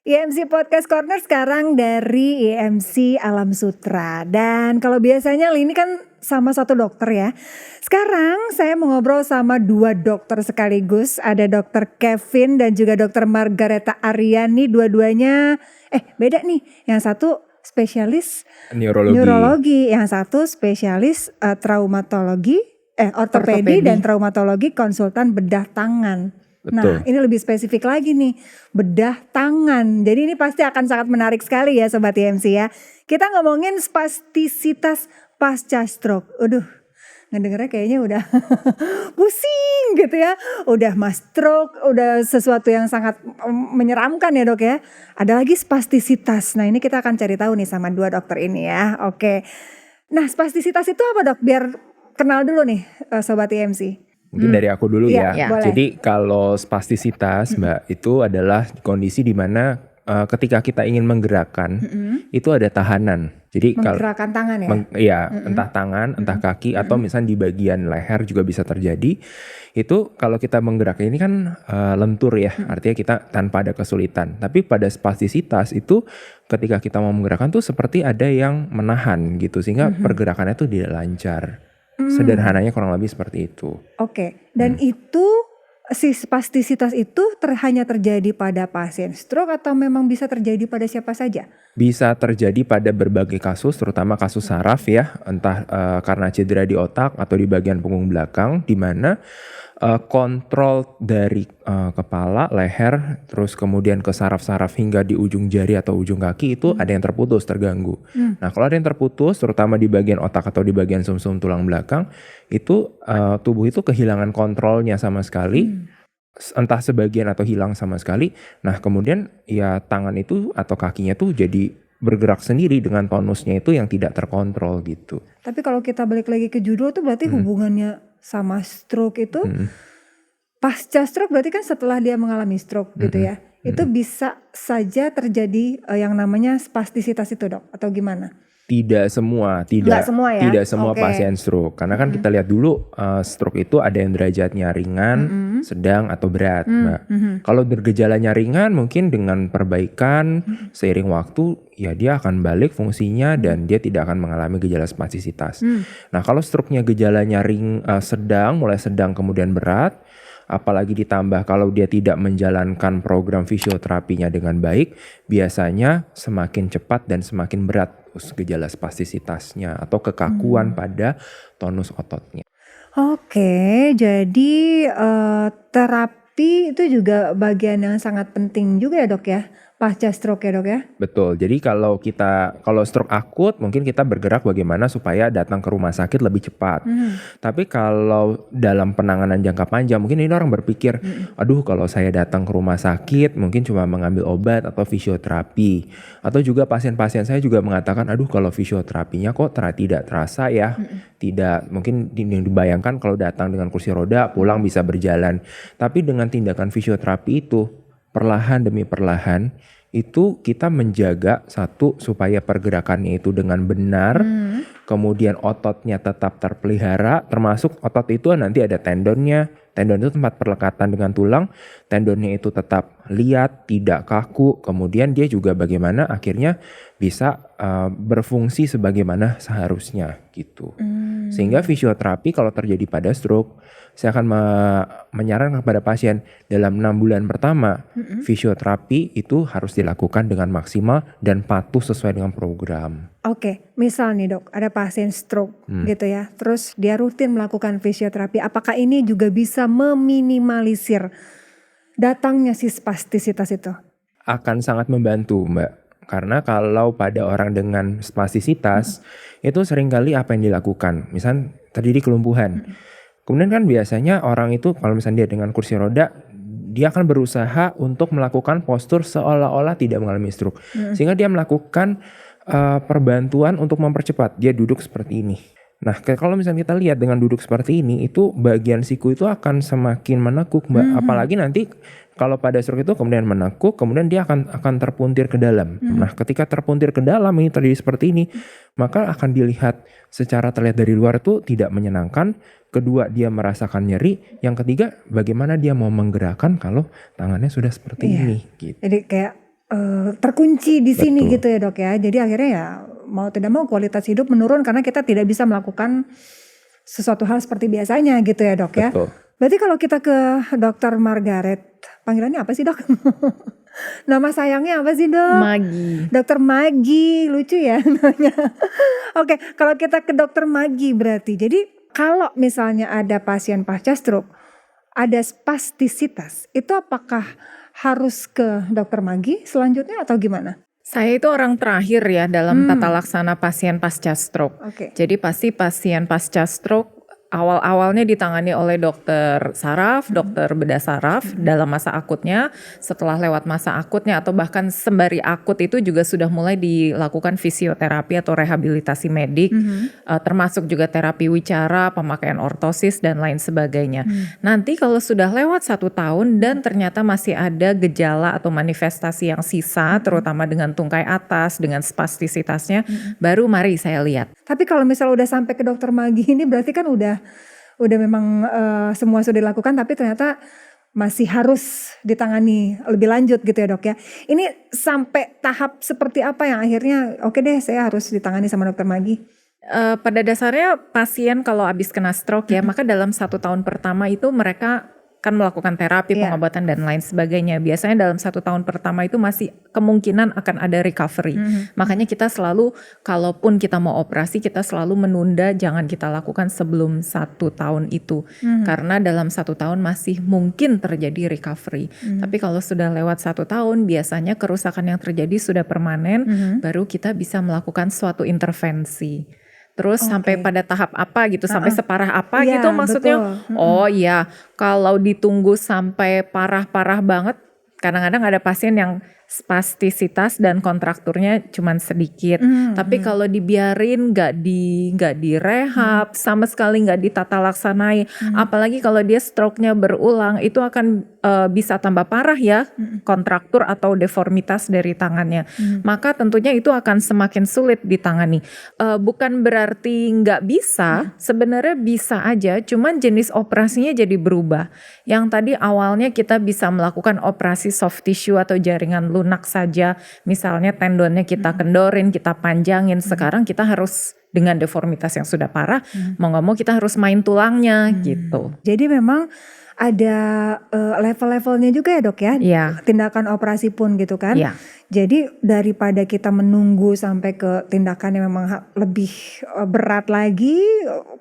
IMC Podcast Corner sekarang dari IMC Alam Sutra. Dan kalau biasanya ini kan sama satu dokter ya. Sekarang saya mau ngobrol sama dua dokter sekaligus. Ada dokter Kevin dan juga dokter Margareta Aryani. Dua-duanya beda nih. Yang satu spesialis neurologi, yang satu spesialis ortopedi dan traumatologi, konsultan bedah tangan. Betul. Nah, ini lebih spesifik lagi nih, bedah tangan. Jadi ini pasti akan sangat menarik sekali ya Sobat IMC ya. Kita ngomongin spastisitas pasca stroke. Ngedengernya kayaknya udah pusing gitu ya. Udah mas stroke, udah sesuatu yang sangat menyeramkan ya dok ya. Ada lagi spastisitas. Nah ini kita akan cari tahu nih sama dua dokter ini ya. Oke. Nah spastisitas itu apa dok? Biar kenal dulu nih Sobat IMC. Mungkin dari aku dulu ya. Boleh. Jadi kalau spastisitas Mbak itu adalah kondisi di mana ketika kita ingin menggerakkan itu ada tahanan. Jadi menggerakkan tangan ya? Entah tangan, entah kaki atau misalnya di bagian leher juga bisa terjadi. Itu kalau kita menggerakkan ini kan lentur ya, artinya kita tanpa ada kesulitan. Tapi pada spastisitas itu ketika kita mau menggerakkan tuh seperti ada yang menahan gitu sehingga pergerakannya tuh tidak lancar. Sederhananya kurang lebih seperti itu. Oke. Dan itu si spastisitas itu hanya terjadi pada pasien stroke atau memang bisa terjadi pada siapa saja? Bisa terjadi pada berbagai kasus, terutama kasus saraf ya, entah karena cedera di otak atau di bagian punggung belakang, di mana kontrol dari kepala, leher, terus kemudian ke saraf-saraf hingga di ujung jari atau ujung kaki itu ada yang terputus, terganggu. Nah kalau ada yang terputus, terutama di bagian otak atau di bagian sumsum tulang belakang, itu tubuh itu kehilangan kontrolnya sama sekali. Entah sebagian atau hilang sama sekali. Nah kemudian ya tangan itu atau kakinya tuh jadi bergerak sendiri dengan tonusnya itu yang tidak terkontrol gitu. Tapi kalau kita balik lagi ke judul tuh berarti hubungannya sama stroke itu pasca stroke berarti kan setelah dia mengalami stroke gitu ya. Itu bisa saja terjadi yang namanya spastisitas itu dok atau gimana? Tidak semua pasien stroke. Karena kan kita lihat dulu stroke itu ada yang derajatnya ringan, sedang atau berat, Mbak. Kalau bergejalanya ringan mungkin dengan perbaikan seiring waktu ya dia akan balik fungsinya dan dia tidak akan mengalami gejala spastisitas. Nah, kalau stroke-nya gejalanya mulai sedang kemudian berat, apalagi ditambah kalau dia tidak menjalankan program fisioterapinya dengan baik, biasanya semakin cepat dan semakin berat gejala spastisitasnya atau kekakuan pada tonus ototnya. Oke, jadi terapi itu juga bagian yang sangat penting juga ya dok ya, pasca stroke ya dok ya? Betul, jadi kalau stroke akut mungkin kita bergerak bagaimana supaya datang ke rumah sakit lebih cepat. Tapi kalau dalam penanganan jangka panjang mungkin ini orang berpikir, aduh kalau saya datang ke rumah sakit mungkin cuma mengambil obat atau fisioterapi. Atau juga pasien-pasien saya juga mengatakan, aduh kalau fisioterapinya kok tidak terasa ya. Tidak, mungkin yang dibayangkan kalau datang dengan kursi roda pulang bisa berjalan. Tapi dengan tindakan fisioterapi itu perlahan demi perlahan itu kita menjaga satu supaya pergerakannya itu dengan benar, kemudian ototnya tetap terpelihara, termasuk otot itu nanti ada tendonnya, tendon itu tempat perlekatan dengan tulang, tendonnya itu tetap liat, tidak kaku, kemudian dia juga bagaimana akhirnya bisa berfungsi sebagaimana seharusnya gitu. Sehingga fisioterapi kalau terjadi pada stroke, saya akan menyarankan kepada pasien dalam 6 bulan pertama fisioterapi itu harus dilakukan dengan maksimal dan patuh sesuai dengan program. Oke, misal nih dok, ada pasien stroke gitu ya, terus dia rutin melakukan fisioterapi, apakah ini juga bisa meminimalisir datangnya si spastisitas itu? Akan sangat membantu Mbak, karena kalau pada orang dengan spastisitas itu seringkali apa yang dilakukan, misal terjadi kelumpuhan. Kemudian kan biasanya orang itu kalau misalnya dia dengan kursi roda, dia akan berusaha untuk melakukan postur seolah-olah tidak mengalami stroke. Sehingga dia melakukan perbantuan untuk mempercepat. Dia duduk seperti ini. Nah kalau misalnya kita lihat dengan duduk seperti ini, itu bagian siku itu akan semakin menekuk Mbak. Apalagi nanti kalau pada stroke itu kemudian menekuk, kemudian dia akan terpuntir ke dalam. Nah ketika terpuntir ke dalam ini terjadi seperti ini, maka akan dilihat secara terlihat dari luar itu tidak menyenangkan. Kedua, dia merasakan nyeri. Yang ketiga, bagaimana dia mau menggerakkan kalau tangannya sudah seperti ini. Gitu. Jadi kayak terkunci di sini Betul. gitu ya dok ya. Jadi akhirnya ya mau tidak mau kualitas hidup menurun karena kita tidak bisa melakukan sesuatu hal seperti biasanya gitu ya dok ya. Betul. Berarti kalau kita ke dokter Margaret, panggilannya apa sih dok? Nama sayangnya apa sih dok? Magi. Dokter Magi, lucu ya namanya. Oke, kalau kita ke dokter Magi berarti, jadi kalau misalnya ada pasien pasca stroke, ada spastisitas, itu apakah harus ke dokter Magi selanjutnya atau gimana? Saya itu orang terakhir ya dalam tata laksana pasien pasca stroke. Oke. Jadi pasti pasien pasca stroke awal-awalnya ditangani oleh dokter saraf, dokter bedah saraf dalam masa akutnya. Setelah lewat masa akutnya atau bahkan sembari akut itu juga sudah mulai dilakukan fisioterapi atau rehabilitasi medik, termasuk juga terapi wicara, pemakaian ortosis dan lain sebagainya. Nanti kalau sudah lewat 1 tahun dan ternyata masih ada gejala atau manifestasi yang sisa, terutama dengan tungkai atas, dengan spastisitasnya, baru mari saya lihat. Tapi kalau misalnya udah sampai ke dokter Magi ini berarti kan udah memang semua sudah dilakukan tapi ternyata masih harus ditangani lebih lanjut gitu ya dok ya. Ini sampai tahap seperti apa yang akhirnya oke deh saya harus ditangani sama dokter Magi? Pada dasarnya pasien kalau habis kena stroke ya, maka dalam 1 tahun pertama itu mereka kan melakukan terapi, pengobatan dan lain sebagainya. Biasanya dalam 1 tahun pertama itu masih kemungkinan akan ada recovery. Makanya kita selalu, kalaupun kita mau operasi, kita selalu menunda, jangan kita lakukan sebelum 1 tahun itu. Karena dalam 1 tahun masih mungkin terjadi recovery. Tapi kalau sudah lewat 1 tahun, biasanya kerusakan yang terjadi sudah permanen, baru kita bisa melakukan suatu intervensi. Terus sampai pada tahap apa gitu, sampai separah apa Iya, gitu maksudnya. betul. Oh iya, kalau ditunggu sampai parah-parah banget, kadang-kadang ada pasien yang spastisitas dan kontrakturnya cuman sedikit. Tapi kalau dibiarin nggak direhab, sama sekali nggak ditata laksanai, apalagi kalau dia stroke-nya berulang, itu akan bisa tambah parah ya, kontraktur atau deformitas dari tangannya. Maka tentunya itu akan semakin sulit ditangani. Bukan berarti nggak bisa, sebenarnya bisa aja, cuman jenis operasinya jadi berubah. Yang tadi awalnya kita bisa melakukan operasi soft tissue atau jaringan lunak saja, misalnya tendonnya kita kendorin, kita panjangin. Sekarang kita harus dengan deformitas yang sudah parah, mau nggak mau kita harus main tulangnya gitu. Jadi memang ada level-levelnya juga ya dok ya, Iya. tindakan operasi pun gitu kan. Iya. Jadi daripada kita menunggu sampai ke tindakan yang memang lebih berat lagi,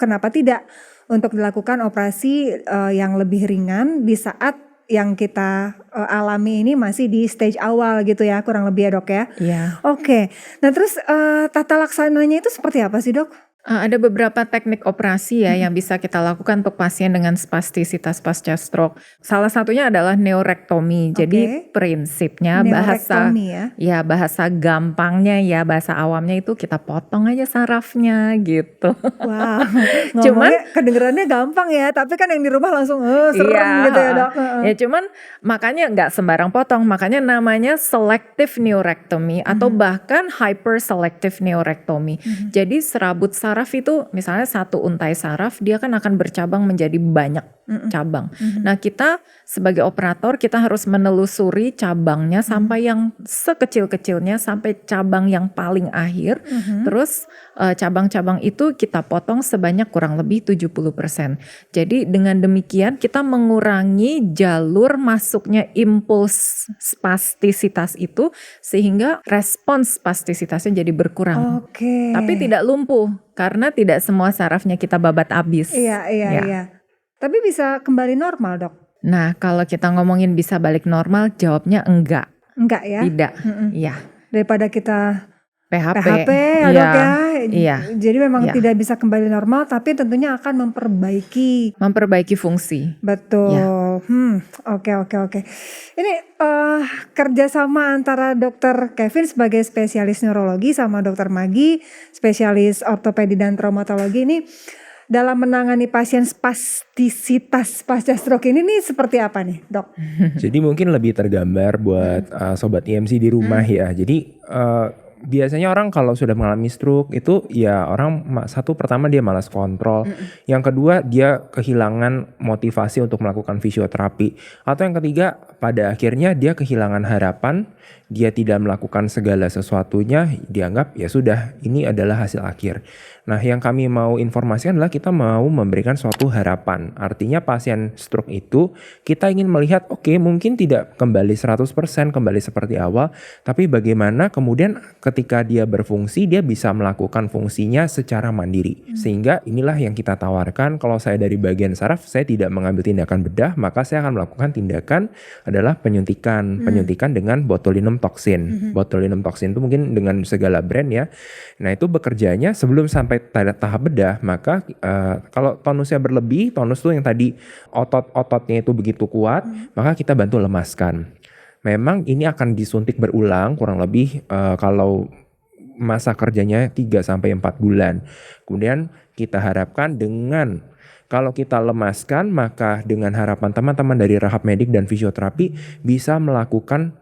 kenapa tidak untuk dilakukan operasi yang lebih ringan di saat yang kita alami ini masih di stage awal gitu ya, kurang lebih ya dok ya. Iya. Oke, nah terus tata laksananya itu seperti apa sih dok? Ada beberapa teknik operasi ya yang bisa kita lakukan untuk pasien dengan spastisitas pasca stroke. Salah satunya adalah neurektomi. Jadi prinsipnya Neurektomi bahasa gampangnya ya, bahasa awamnya itu kita potong aja sarafnya gitu. Wow, Cuman kedengerannya gampang ya, tapi kan yang di rumah langsung serem gitu ya dok. Ya cuman makanya nggak sembarang potong, makanya namanya selective neurektomi atau bahkan hyper selective neurektomi. Jadi serabut saraf itu misalnya 1 untai saraf, dia kan akan bercabang menjadi banyak cabang. Nah kita sebagai operator kita harus menelusuri cabangnya sampai yang sekecil-kecilnya, sampai cabang yang paling akhir. Terus cabang-cabang itu kita potong sebanyak kurang lebih 70%. Jadi dengan demikian kita mengurangi jalur masuknya impuls spastisitas itu, sehingga respons spastisitasnya jadi berkurang. Oke. Tapi tidak lumpuh karena tidak semua sarafnya kita babat habis. Iya. Tapi bisa kembali normal dok? Nah kalau kita ngomongin bisa balik normal, jawabnya enggak. Enggak ya? Tidak. Iya. Daripada kita PHP ya dok ya. Iya. Jadi memang tidak bisa kembali normal, tapi tentunya akan memperbaiki fungsi. Betul. Ya. Oke. Ini kerjasama antara dokter Kevin sebagai spesialis neurologi sama dokter Magi spesialis ortopedi dan traumatologi ini dalam menangani pasien spastisitas pasca stroke ini nih seperti apa nih dok? Jadi mungkin lebih tergambar buat sobat IMC di rumah ya. Jadi biasanya orang kalau sudah mengalami stroke itu ya orang pertama dia malas kontrol. Yang kedua dia kehilangan motivasi untuk melakukan fisioterapi. Atau yang ketiga pada akhirnya dia kehilangan harapan dia tidak melakukan segala sesuatunya, dianggap ya sudah, ini adalah hasil akhir. Nah, yang kami mau informasikan adalah kita mau memberikan suatu harapan. Artinya pasien stroke itu kita ingin melihat oke, mungkin tidak kembali 100% kembali seperti awal, tapi bagaimana kemudian ketika dia berfungsi dia bisa melakukan fungsinya secara mandiri. Sehingga inilah yang kita tawarkan. Kalau saya dari bagian saraf, saya tidak mengambil tindakan bedah, maka saya akan melakukan tindakan adalah penyuntikan dengan botulinum toksin. Botulinum toksin itu mungkin dengan segala brand ya. Nah, itu bekerjanya sebelum sampai tahap bedah, maka kalau tonusnya berlebih, tonus tuh yang tadi otot-ototnya itu begitu kuat, maka kita bantu lemaskan. Memang ini akan disuntik berulang kurang lebih kalau masa kerjanya 3-4 bulan. Kemudian kita harapkan dengan kalau kita lemaskan, maka dengan harapan teman-teman dari rehab medik dan fisioterapi bisa melakukan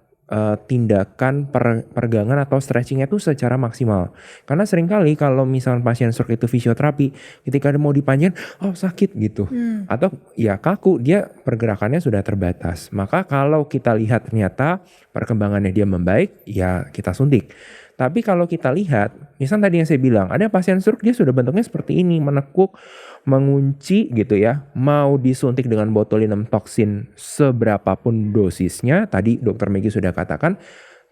tindakan peregangan atau stretchingnya itu secara maksimal. Karena seringkali kalau misalnya pasien stroke itu fisioterapi, ketika mau dipanjangin, oh sakit gitu. Atau ya kaku, dia pergerakannya sudah terbatas. Maka kalau kita lihat ternyata perkembangannya dia membaik, ya kita suntik. Tapi kalau kita lihat, misalnya tadi yang saya bilang, ada pasien stroke dia sudah bentuknya seperti ini, menekuk, mengunci gitu ya, mau disuntik dengan botulinum toksin seberapapun dosisnya, tadi dokter Meggy sudah katakan,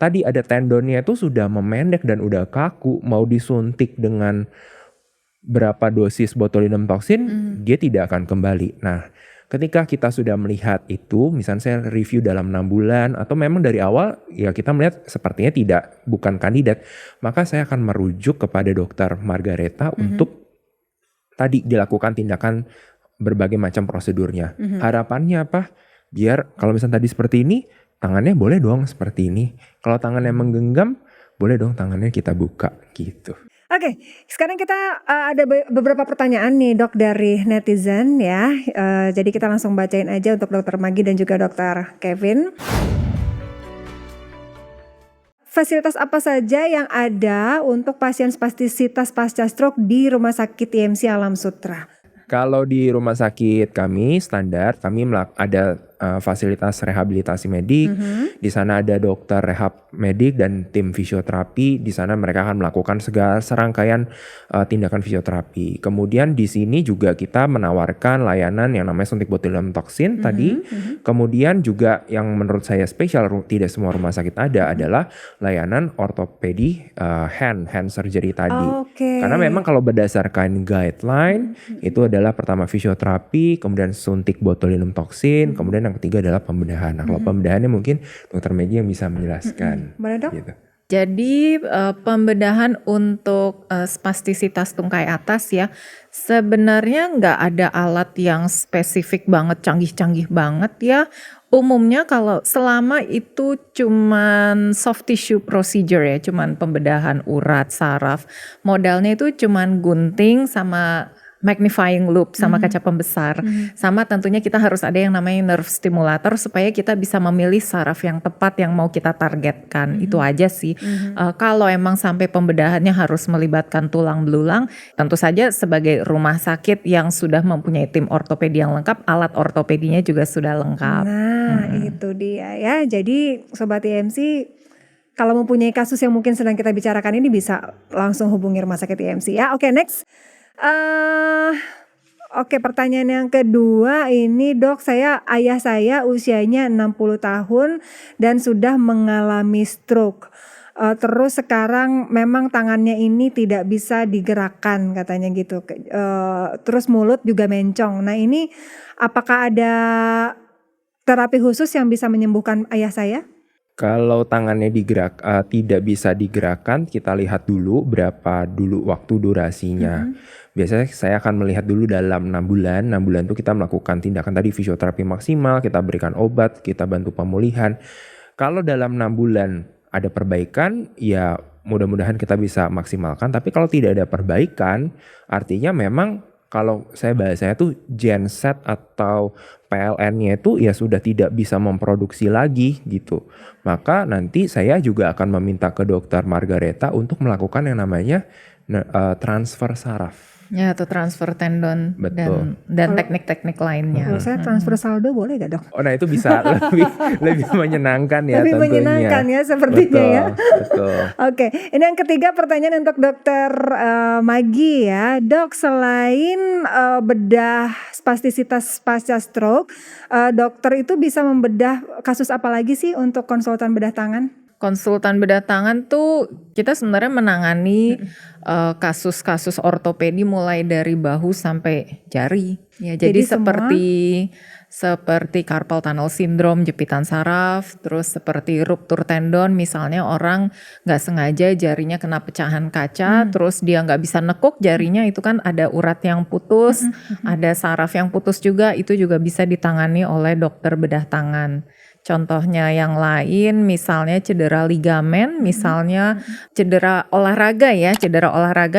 tadi ada tendonnya itu sudah memendek dan udah kaku, mau disuntik dengan berapa dosis botulinum toksin, dia tidak akan kembali. Nah, ketika kita sudah melihat itu, misalnya saya review dalam 6 bulan, atau memang dari awal ya kita melihat sepertinya bukan kandidat, maka saya akan merujuk kepada dokter Margareta untuk tadi dilakukan tindakan berbagai macam prosedurnya. Harapannya apa? Biar kalau misalnya tadi seperti ini, tangannya boleh dong seperti ini. Kalau tangannya menggenggam, boleh dong tangannya kita buka gitu. Oke, sekarang kita ada beberapa pertanyaan nih dok dari netizen ya. Jadi kita langsung bacain aja untuk dokter Maggie dan juga dokter Kevin. Fasilitas apa saja yang ada untuk pasien spastisitas pasca stroke di Rumah Sakit IMC Alam Sutra? Kalau di rumah sakit kami standar, kami ada fasilitas rehabilitasi medik. Di sana ada dokter rehab medik dan tim fisioterapi. Di sana mereka akan melakukan segala serangkaian tindakan fisioterapi. Kemudian di sini juga kita menawarkan layanan yang namanya suntik botulinum toksin tadi. Kemudian juga yang menurut saya spesial, tidak semua rumah sakit ada, adalah layanan ortopedi hand surgery tadi. Karena memang kalau berdasarkan guideline itu adalah pertama fisioterapi, kemudian suntik botulinum toksin, kemudian yang ketiga adalah pembedahan. Nah, kalau pembedahannya mungkin dokter Meggy yang bisa menjelaskan. Boleh dok? Gitu. Jadi pembedahan untuk spastisitas tungkai atas ya, sebenarnya nggak ada alat yang spesifik banget, canggih-canggih banget ya. Umumnya kalau selama itu cuman soft tissue procedure ya, cuman pembedahan urat, saraf, modalnya itu cuman gunting sama magnifying loop sama kaca pembesar. Sama tentunya kita harus ada yang namanya nerve stimulator supaya kita bisa memilih saraf yang tepat yang mau kita targetkan. Itu aja sih. Kalau emang sampai pembedahannya harus melibatkan tulang belulang, tentu saja sebagai rumah sakit yang sudah mempunyai tim ortopedi yang lengkap, alat ortopedinya juga sudah lengkap. Nah, itu dia ya. Jadi Sobat IMC, kalau mempunyai kasus yang mungkin sedang kita bicarakan ini bisa langsung hubungi Rumah Sakit IMC ya. Oke, next. Oke, pertanyaan yang kedua ini dok, ayah saya usianya 60 tahun dan sudah mengalami stroke. Terus sekarang memang tangannya ini tidak bisa digerakkan katanya gitu. Terus mulut juga mencong. Nah ini apakah ada terapi khusus yang bisa menyembuhkan ayah saya? Kalau tangannya tidak bisa digerakkan, kita lihat dulu berapa dulu waktu durasinya. Biasanya saya akan melihat dulu dalam 6 bulan. 6 bulan itu kita melakukan tindakan tadi fisioterapi maksimal, kita berikan obat, kita bantu pemulihan. Kalau dalam 6 bulan ada perbaikan, ya mudah-mudahan kita bisa maksimalkan. Tapi kalau tidak ada perbaikan, artinya memang kalau saya bahasanya tuh genset atau PLN-nya itu ya sudah tidak bisa memproduksi lagi gitu. Maka nanti saya juga akan meminta ke dokter Margareta untuk melakukan yang namanya transfer saraf. Ya, atau transfer tendon Betul. dan teknik-teknik lainnya. Kalau saya transfer saldo boleh gak dok? Oh nah itu bisa lebih menyenangkan ya Lebih tentunya. menyenangkan ya sepertinya ya. Betul. Oke, ini yang ketiga pertanyaan untuk dokter Maggie ya. Dok, selain bedah spastisitas pasca stroke, dokter itu bisa membedah kasus apa lagi sih untuk konsultan bedah tangan? Konsultan bedah tangan tuh kita sebenarnya menangani kasus-kasus ortopedi mulai dari bahu sampai jari. Ya, jadi seperti carpal tunnel syndrome, jepitan saraf, terus seperti ruptur tendon, misalnya orang nggak sengaja jarinya kena pecahan kaca, terus dia nggak bisa nekuk jarinya, itu kan ada urat yang putus, ada saraf yang putus juga, itu juga bisa ditangani oleh dokter bedah tangan. Contohnya yang lain misalnya cedera ligamen, misalnya cedera olahraga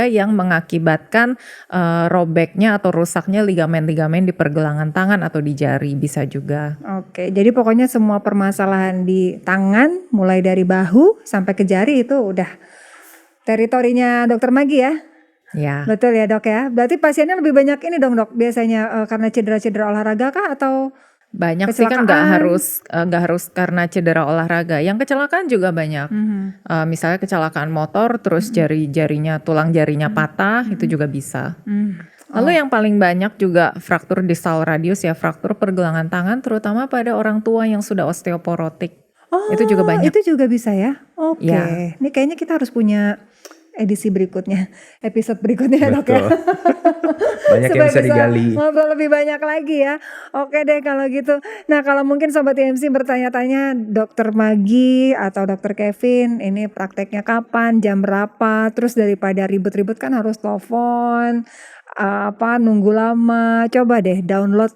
yang mengakibatkan robeknya atau rusaknya ligamen-ligamen di pergelangan tangan atau di jari bisa juga. Oke, jadi pokoknya semua permasalahan di tangan mulai dari bahu sampai ke jari itu udah teritorinya dokter Maggie ya? Ya. Betul ya dok ya? Berarti pasiennya lebih banyak ini dong dok biasanya karena cedera-cedera olahraga kah atau? Banyak sih kan nggak harus karena cedera olahraga. Yang kecelakaan juga banyak. Misalnya kecelakaan motor, terus tulang jarinya patah, itu juga bisa. Lalu yang paling banyak juga fraktur distal radius ya, fraktur pergelangan tangan, terutama pada orang tua yang sudah osteoporotik. Oh, itu juga banyak. Itu juga bisa ya? Oke. Ya. Ini kayaknya kita harus punya edisi berikutnya, episode berikutnya dok ya. Banyak yang bisa digali. Ngobrol lebih banyak lagi ya. Oke deh kalau gitu. Nah kalau mungkin Sobat IMC bertanya-tanya dokter Maggie atau dokter Kevin ini prakteknya kapan, jam berapa, terus daripada ribet-ribet kan harus telepon, nunggu lama, coba deh download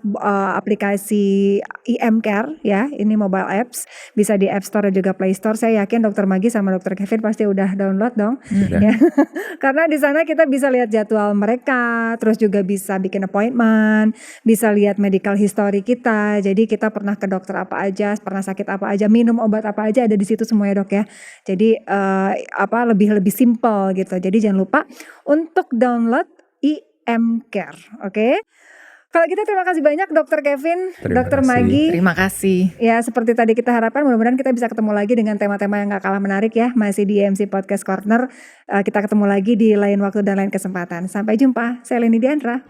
aplikasi IM-Care ya, ini mobile apps, bisa di App Store dan juga Play Store. Saya yakin dokter Maggie sama dokter Kevin pasti udah download dong. Ya. Karena di sana kita bisa lihat jadwal mereka, terus juga bisa bikin appointment, bisa lihat medical history kita. Jadi kita pernah ke dokter apa aja, pernah sakit apa aja, minum obat apa aja ada di situ semua ya dok ya. Jadi lebih simple gitu. Jadi jangan lupa untuk download IM-Care, oke? Kalau gitu terima kasih banyak Dokter Kevin, Dokter Maggie. Terima kasih. Ya seperti tadi kita harapkan, mudah-mudahan kita bisa ketemu lagi dengan tema-tema yang gak kalah menarik ya. Masih di IMC Podcast Corner. Kita ketemu lagi di lain waktu dan lain kesempatan. Sampai jumpa, saya Leni Diandra.